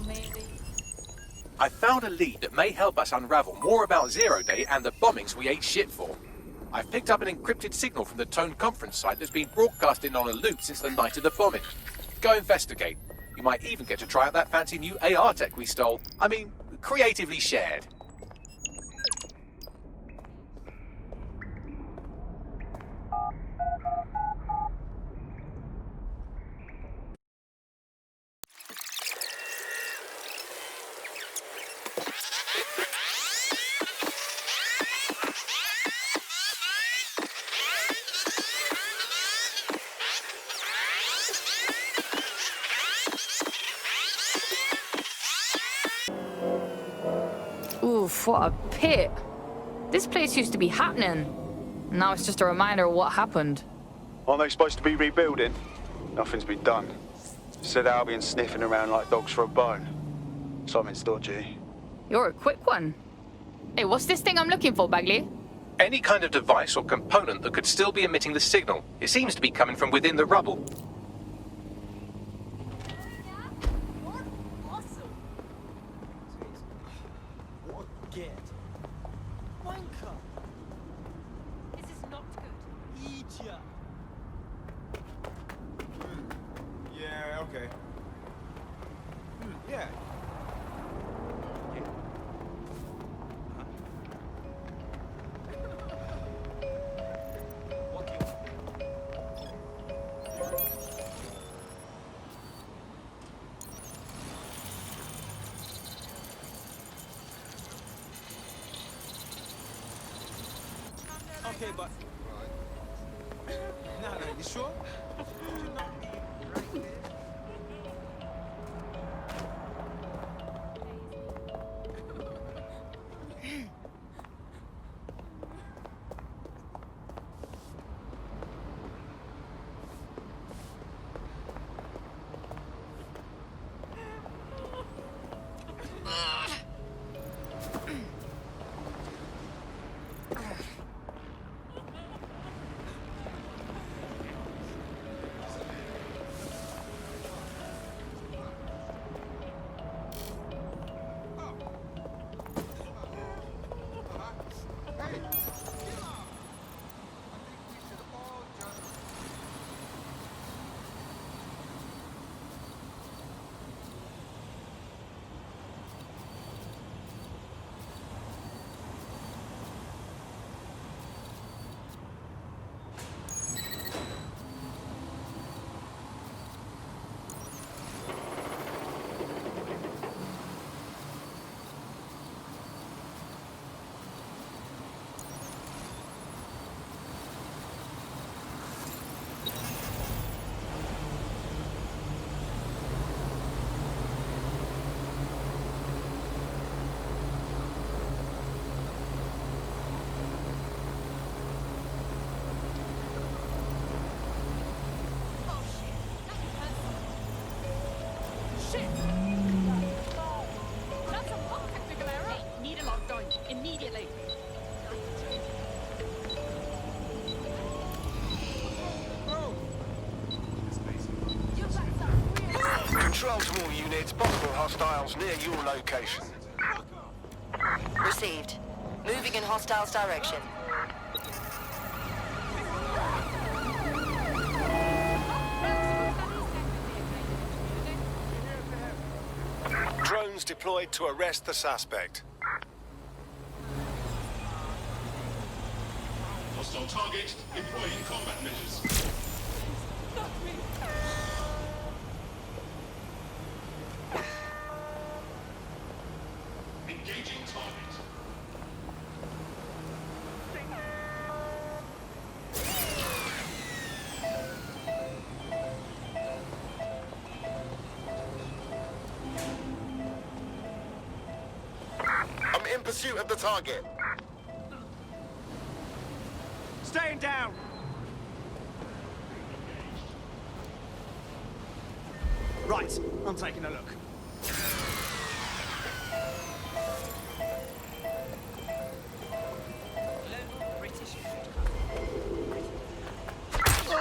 maybe. I found a lead that may help us unravel more about Zero Day and the bombings we ate shit for. I've picked up an encrypted signal from the Tone conference site that's been broadcasting on a loop since the night of the bombing. Go investigate. You might even get to try out that fancy new AR tech we stole. I mean, creatively shared. Oof, what a pit. This place used to be happening. Now it's just a reminder of what happened. Aren't they supposed to be rebuilding? Nothing's been done. Said Albion's sniffing around like dogs for a bone. Something's dodgy. You're a quick one. Hey, what's this thing I'm looking for, Bagley? Any kind of device or component that could still be emitting the signal. It seems to be coming from within the rubble. Yeah, okay. Yeah. Okay, but... No, you sure? Immediately. Control to all units, possible hostiles near your location. Received. Moving in hostiles direction. Drones deployed to arrest the suspect. Hostile target, employing combat measures. Engaging target. I'm in pursuit of the target. Staying down! Right, I'm taking a look.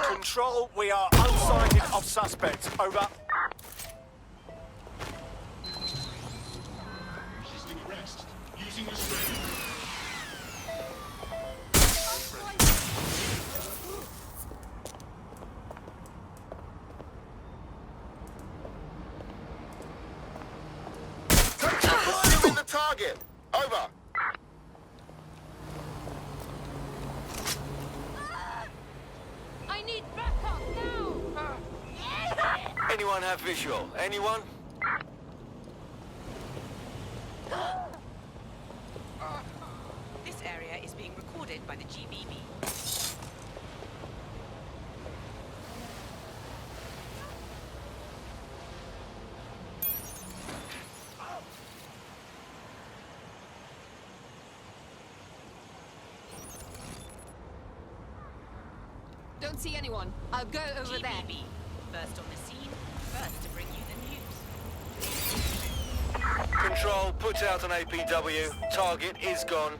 Control, we are unsighted of suspects. Over. Anyone have visual? Anyone? This area is being recorded by the GBB. Don't see anyone. I'll go over there. GBB. First on the scene, first to bring you the news. Control, put out an APW. Target is gone.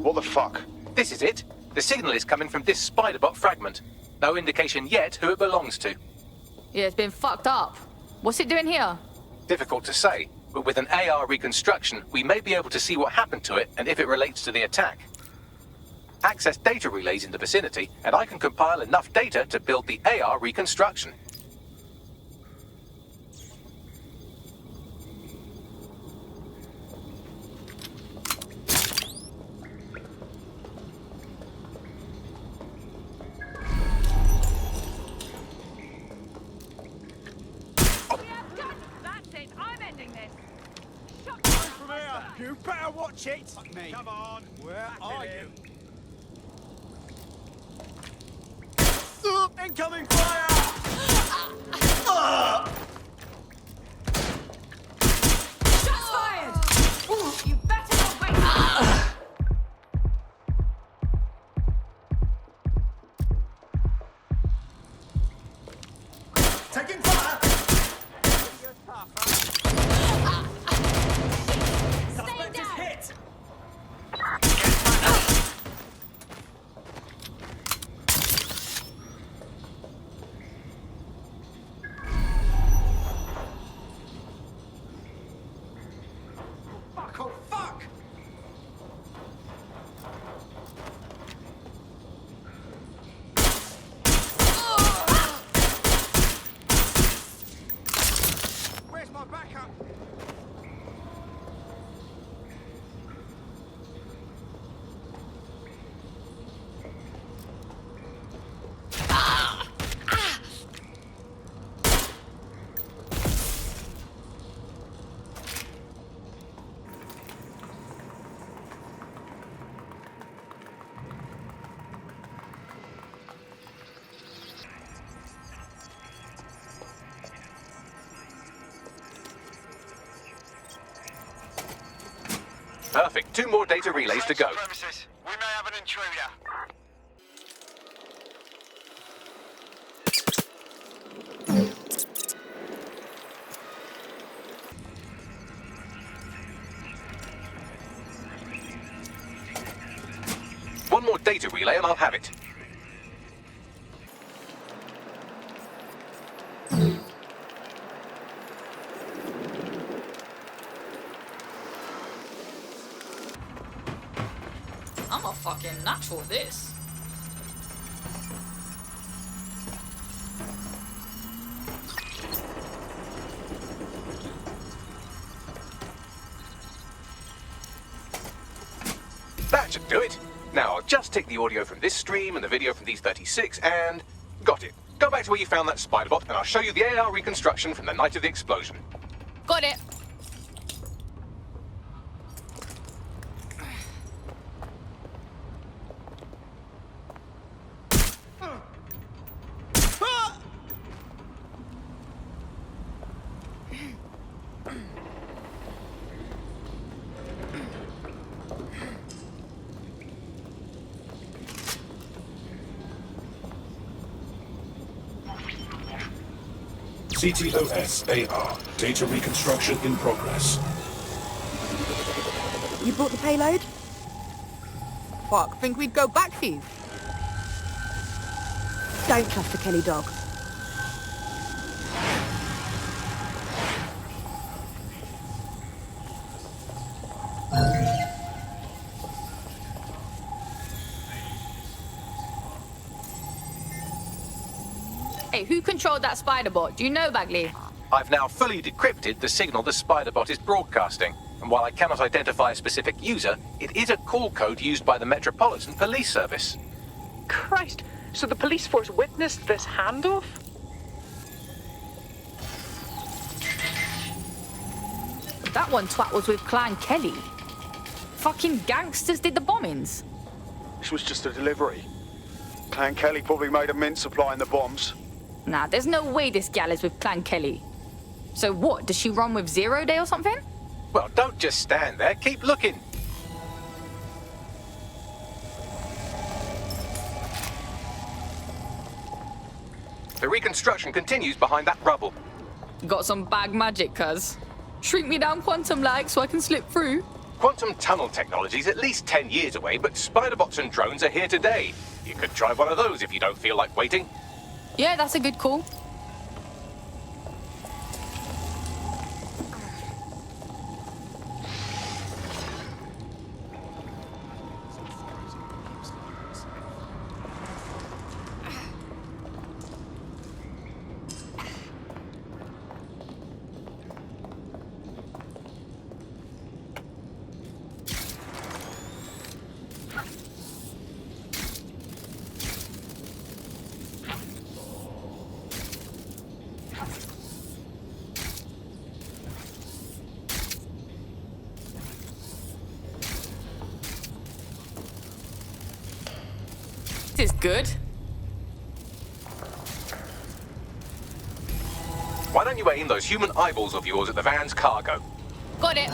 What the fuck? This is it. The signal is coming from this spider-bot fragment. No indication yet who it belongs to. Yeah, it's been fucked up. What's it doing here? Difficult to say, but with an AR reconstruction, we may be able to see what happened to it and if it relates to the attack. Access data relays in the vicinity, and I can compile enough data to build the AR reconstruction. That's it. I'm ending this. From here. You better watch it. Fuck me. Come on. Where are you? Incoming fire! Shots fired! You better not wait. Taking fire! Suspect is hit! Fuck, oh fuck! Where's my backup? Perfect. 2 more data relays to go. Premises. We may have an intruder. One more data relay and I'll have it. I'm a fucking natural at this. That should do it. Now I'll just take the audio from this stream and the video from these 36 and... got it. Go back to where you found that spider bot and I'll show you the AR reconstruction from the night of the explosion. Got it. CTOS AR. Data reconstruction in progress. You brought the payload? Fuck, think we'd go back for you? Don't trust the Kelly dog. Hey, who controlled that spider bot? Do you know, Bagley? I've now fully decrypted the signal the Spiderbot is broadcasting, and while I cannot identify a specific user, it is a call code used by the Metropolitan Police Service. Christ, so the police force witnessed this handoff? That one twat was with Clan Kelly. Fucking gangsters did the bombings. This was just a delivery. Clan Kelly probably made a mint supplying the bombs. Nah, there's no way this gal is with Clan Kelly. So what, does she run with 0 Day or something? Well, don't just stand there, keep looking. The reconstruction continues behind that rubble. Got some bag magic, cuz. Shrink me down quantum lag so I can slip through. Quantum tunnel technology is at least 10 years away, but Spiderbots and drones are here today. You could try one of those if you don't feel like waiting. Yeah, that's a good call. This is good. Why don't you aim those human eyeballs of yours at the van's cargo? Got it.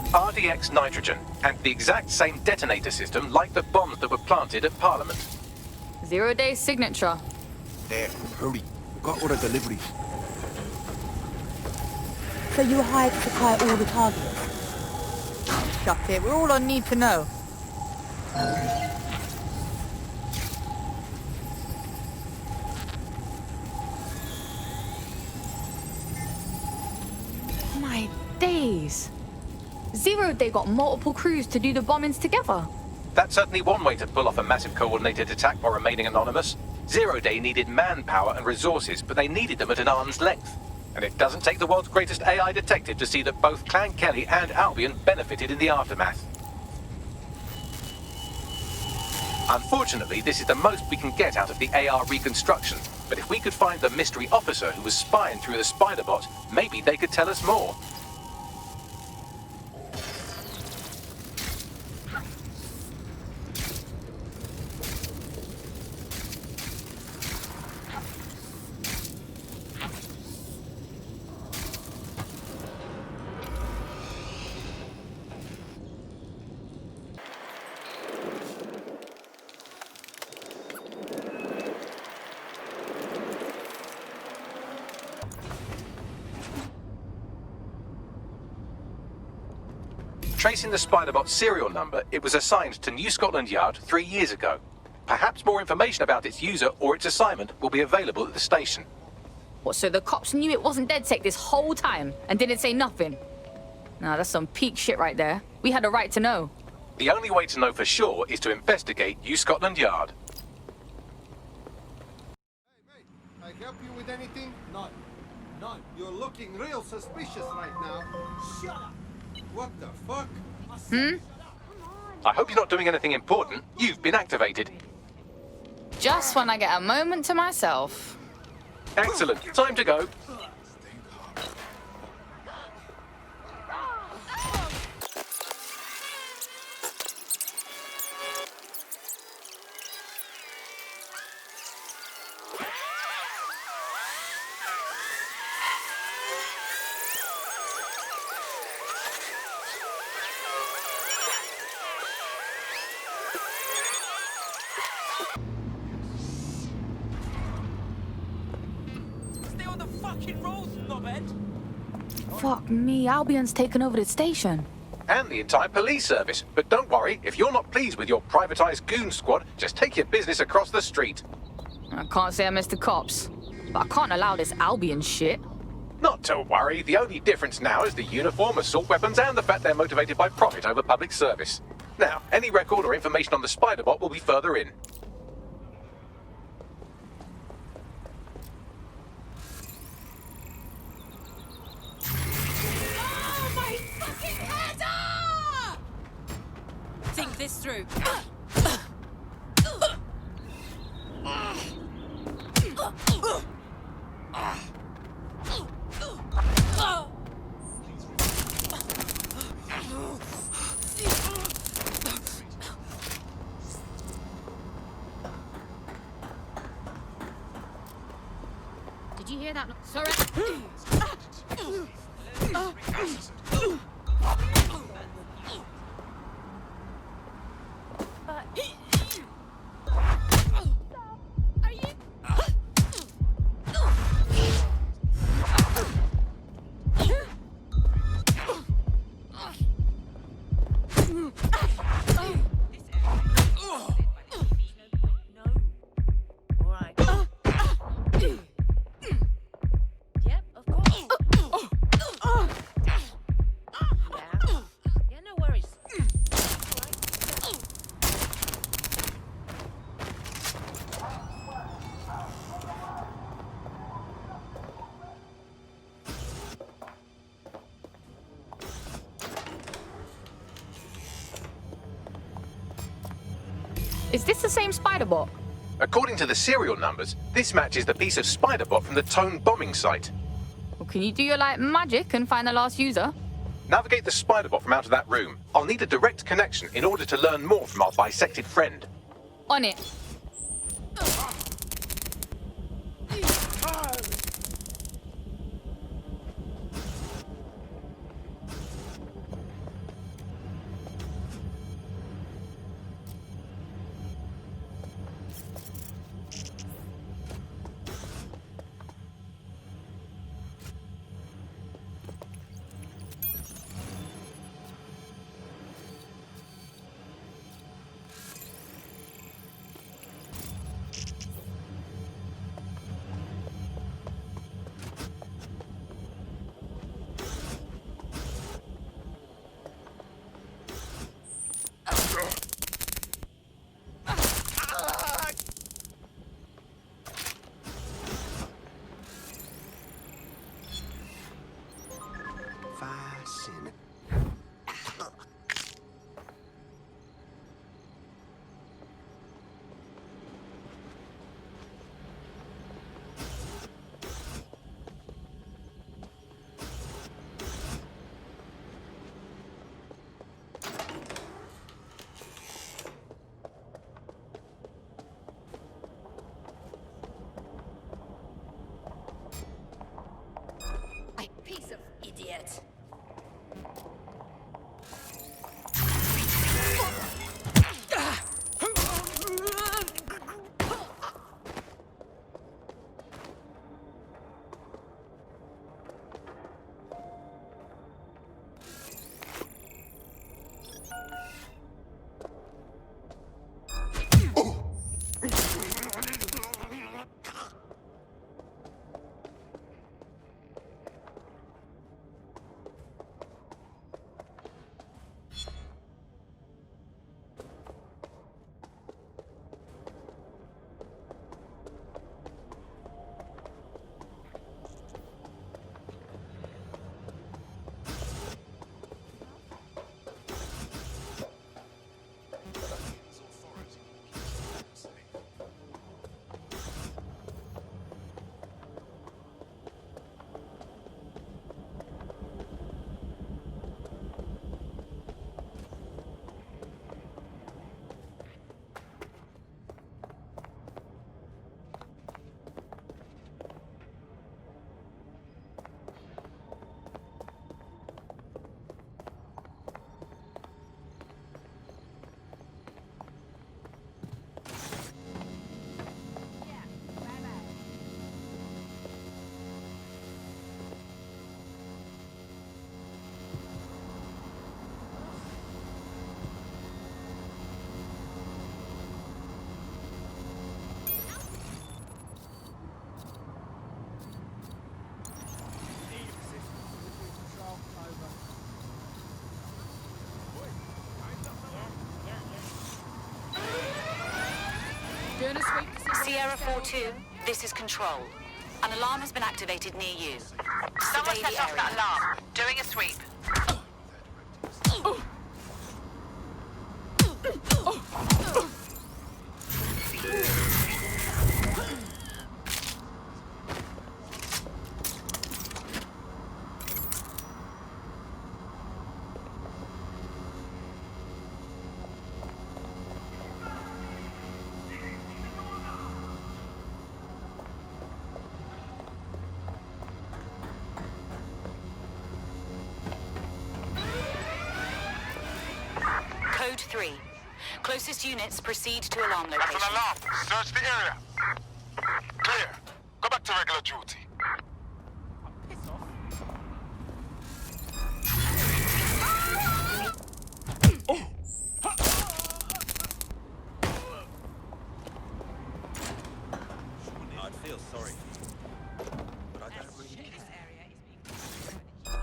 RDX nitrogen, and the exact same detonator system like the bombs that were planted at Parliament. 0 Day signature. There, hurry. Got all the deliveries. So you were hired to supply all the targets? Shut it, we're all on need to know. My days. 0 Day got multiple crews to do the bombings together. That's certainly one way to pull off a massive coordinated attack while remaining anonymous. 0 Day needed manpower and resources, but they needed them at an arm's length. And it doesn't take the world's greatest AI detective to see that both Clan Kelly and Albion benefited in the aftermath. Unfortunately, this is the most we can get out of the AR reconstruction, but if we could find the mystery officer who was spying through the Spiderbot, maybe they could tell us more. Tracing the Spiderbot serial number, it was assigned to New Scotland Yard 3 years ago. Perhaps more information about its user or its assignment will be available at the station. What, so the cops knew it wasn't DedSec this whole time and didn't say nothing? Nah, that's some peak shit right there. We had a right to know. The only way to know for sure is to investigate New Scotland Yard. Hey, mate, I help you with anything? None. None. You're looking real suspicious right now. Shut up. What the fuck? I hope you're not doing anything important. You've been activated. Just when I get a moment to myself. Excellent. Time to go. all the fucking rules, knobhead. Fuck me, Albion's taken over the station. And the entire police service. But don't worry, if you're not pleased with your privatized goon squad, just take your business across the street. I can't say I miss the cops, but I can't allow this Albion shit. Not to worry, the only difference now is the uniform, assault weapons, and the fact they're motivated by profit over public service. Now, any record or information on the Spider-Bot will be further in. Oh, my fucking head! Ah! Think this through. Did you hear that? Sorry. Are you? Yep, of course. Yeah, no worries. Is this the same Spider-Bot? According to the serial numbers, this matches the piece of Spider-Bot from the Tone bombing site. Well, can you do your like magic and find the last user? Navigate the Spider-Bot from out of that room. I'll need a direct connection in order to learn more from our bisected friend. On it. Fascinating. A piece of idiot. Doing a sweep to see Sierra 4-2, this is Control. An alarm has been activated near you. Someone set off that alarm. Doing a sweep. Code 3. Closest units proceed to alarm location. That's an alarm. Search the area. Clear. Go back to regular duty. I'd feel sorry for you, but I don't really care.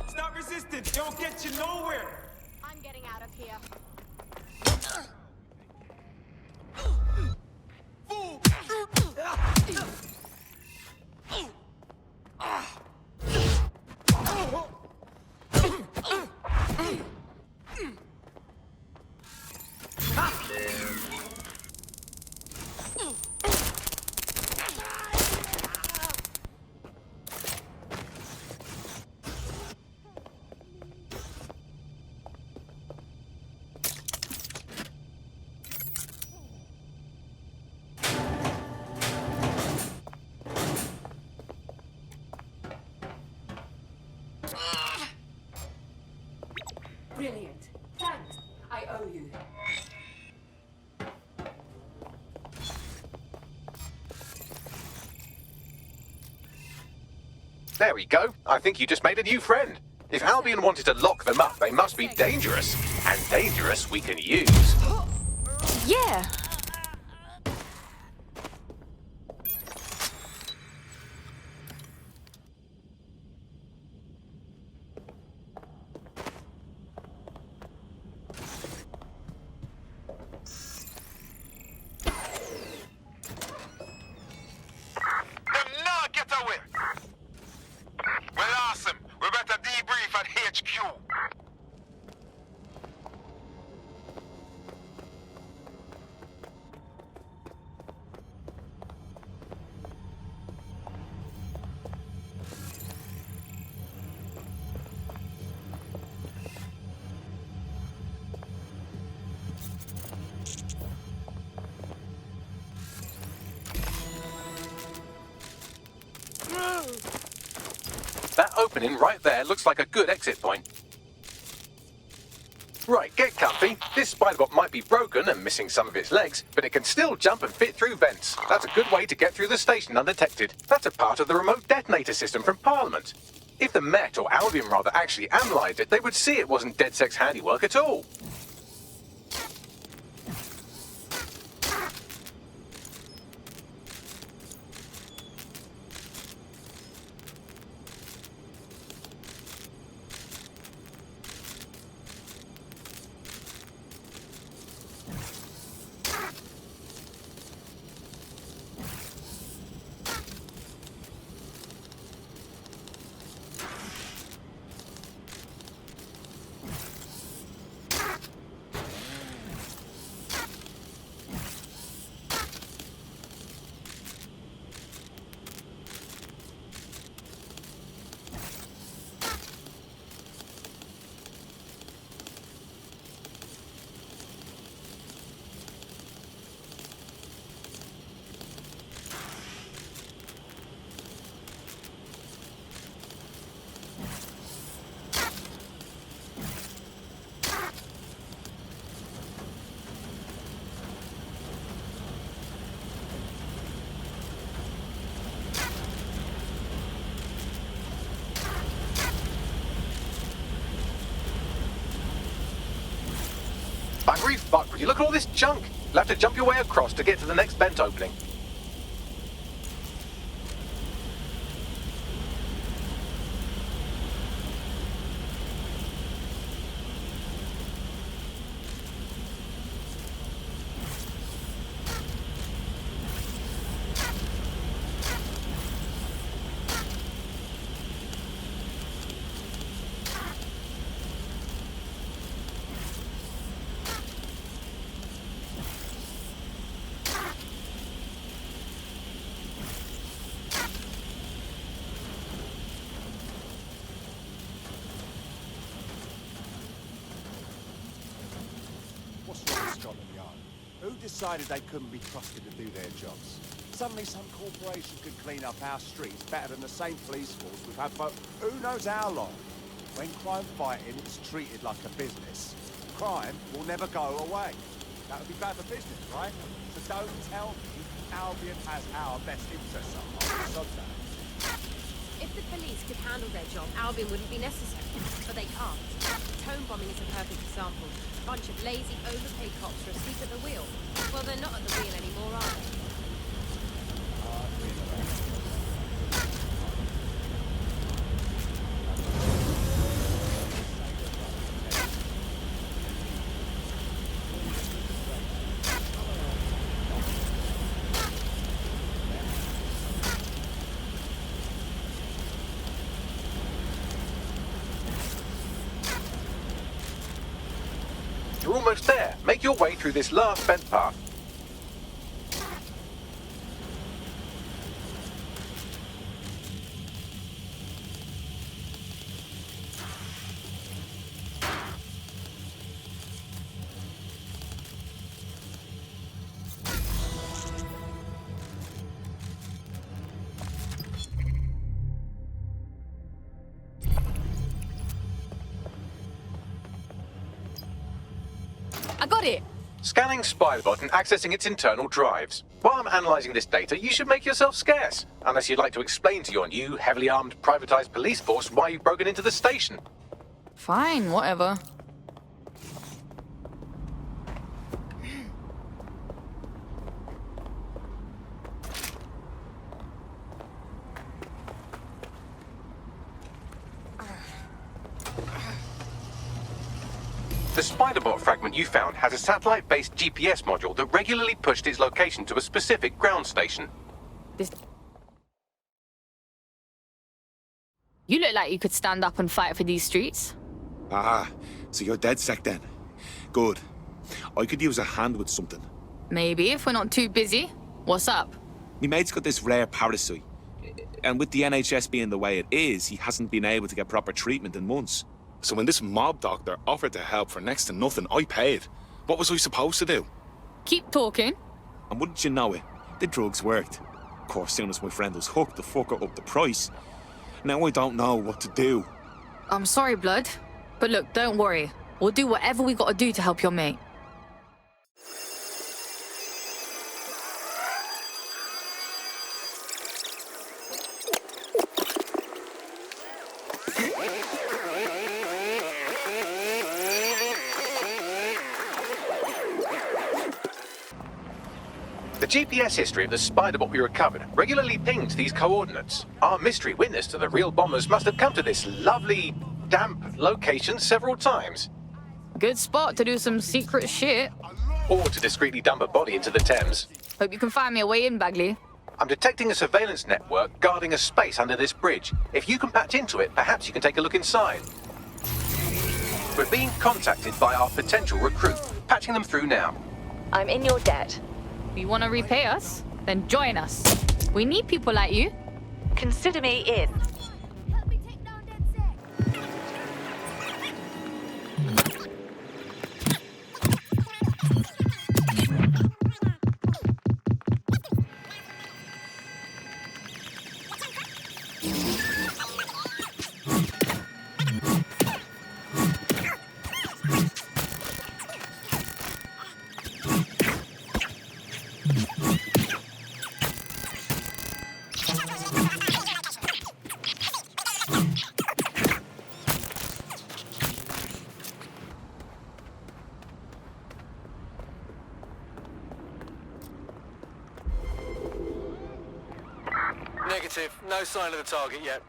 Stop resisting. Don't get you nowhere. I'm getting out of here. Brilliant. Thanks. I owe you. There we go. I think you just made a new friend. If Albion wanted to lock them up, they must be dangerous. And dangerous we can use. Yeah. That opening right there looks like a good exit point. Right, get comfy. This spider-bot might be broken and missing some of its legs, but it can still jump and fit through vents. That's a good way to get through the station undetected. That's a part of the remote detonator system from Parliament. If the Met, or Albion rather, actually analysed it, they would see it wasn't DedSec's handiwork at all. Buggery fuck, would you look at all this junk? You'll have to jump your way across to get to the next vent opening. decided they couldn't be trusted to do their jobs. Suddenly some corporation could clean up our streets better than the same police force we've had for who knows how long. When crime fighting is treated like a business, crime will never go away. That would be bad for business, right? So don't tell me Albion has our best interests at heart. If the police could handle their job, Albion wouldn't be necessary. But they can't. Tone bombing is a perfect example. A bunch of lazy, overpaid cops are asleep at the wheel. Well, they're not at the wheel anymore, are they? You're almost there. Make your way through this last bent path. I got it! Scanning Spybot and accessing its internal drives. While I'm analysing this data, you should make yourself scarce. Unless you'd like to explain to your new, heavily armed, privatised police force why you've broken into the station. Fine, whatever. The Spiderbot fragment you found has a satellite-based GPS module that regularly pushed its location to a specific ground station. You look like you could stand up and fight for these streets. Ah, so you're dead sec then. Good. I could use a hand with something. Maybe, if we're not too busy. What's up? Me mate's got this rare parasite. And with the NHS being the way it is, he hasn't been able to get proper treatment in months. So when this mob doctor offered to help for next to nothing, I paid. What was I supposed to do? Keep talking. And wouldn't you know it, the drugs worked. Of course, soon as my friend was hooked, the fucker upped the price. Now I don't know what to do. I'm sorry, Blood. But look, don't worry. We'll do whatever we gotta do to help your mate. The GPS history of the Spiderbot we recovered regularly pings these coordinates. Our mystery witness to the real bombers must have come to this lovely, damp location several times. Good spot to do some secret shit. Or to discreetly dump a body into the Thames. Hope you can find me a way in, Bagley. I'm detecting a surveillance network guarding a space under this bridge. If you can patch into it, perhaps you can take a look inside. We're being contacted by our potential recruit. Patching them through now. I'm in your debt. You want to repay us? Then join us. We need people like you. Consider me in. Negative. No sign of the target yet.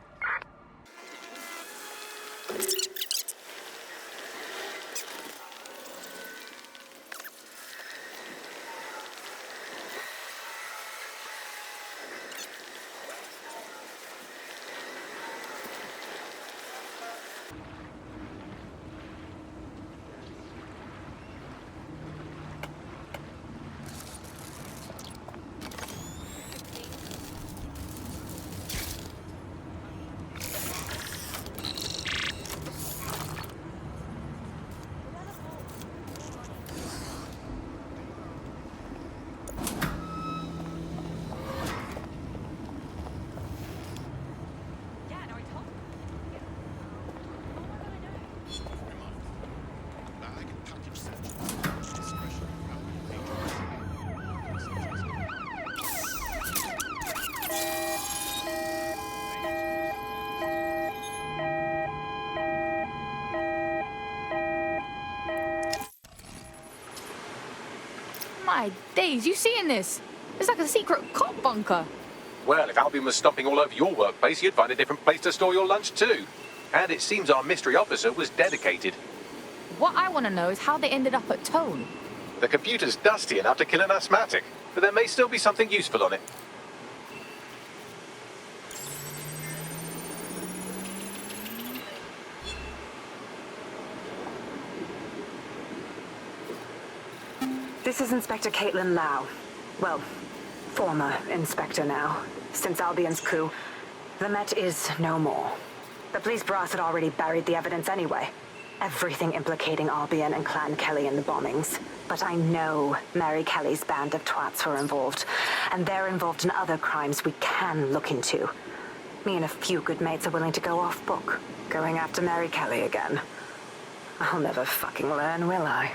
My days, you seeing this? It's like a secret cop bunker. Well, if Albion was stomping all over your workplace, you'd find a different place to store your lunch too. And it seems our mystery officer was dedicated. What I want to know is how they ended up at Tone. The computer's dusty enough to kill an asthmatic, but there may still be something useful on it. This is Inspector Caitlin Lau. Well, former inspector now. Since Albion's coup, the Met is no more. The police brass had already buried the evidence anyway. Everything implicating Albion and Clan Kelly in the bombings. But I know Mary Kelly's band of twats were involved, and they're involved in other crimes we can look into. Me and a few good mates are willing to go off book, going after Mary Kelly again. I'll never fucking learn, will I?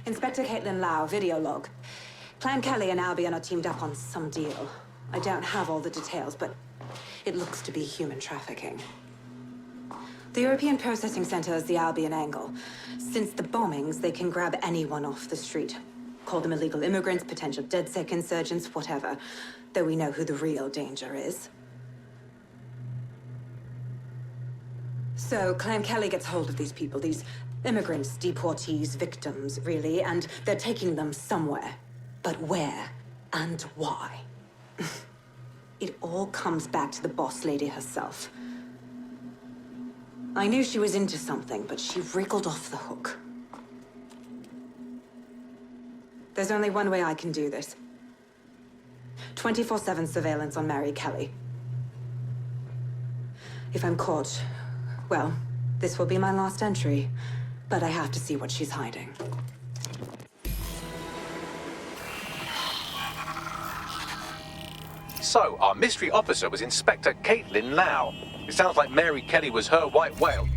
Inspector Caitlin Lau, video log. Clan Kelly and Albion are teamed up on some deal. I don't have all the details, but it looks to be human trafficking. The European Processing Center is the Albion angle. Since the bombings, they can grab anyone off the street. Call them illegal immigrants, potential DedSec insurgents, whatever. Though we know who the real danger is. So Clan Kelly gets hold of these people, these immigrants, deportees, victims, really, and they're taking them somewhere. But where and why? It all comes back to the boss lady herself. I knew she was into something, but she wriggled off the hook. There's only one way I can do this. 24/7 surveillance on Mary Kelly. If I'm caught, well, this will be my last entry. But I have to see what she's hiding. So, our mystery officer was Inspector Caitlin Lau. It sounds like Mary Kelly was her white whale.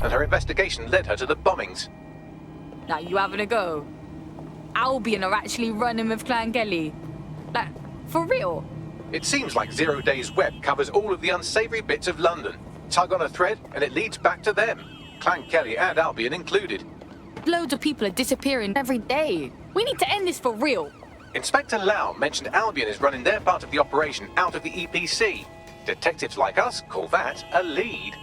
And her investigation led her to the bombings. Now you having a go? Albion are actually running with Clan Kelly. Like, for real? It seems like 0 Day's web covers all of the unsavory bits of London. Tug on a thread, and it leads back to them. Clan Kelly and Albion included. Loads of people are disappearing every day. We need to end this for real. Inspector Lau mentioned Albion is running their part of the operation out of the EPC. Detectives like us call that a lead.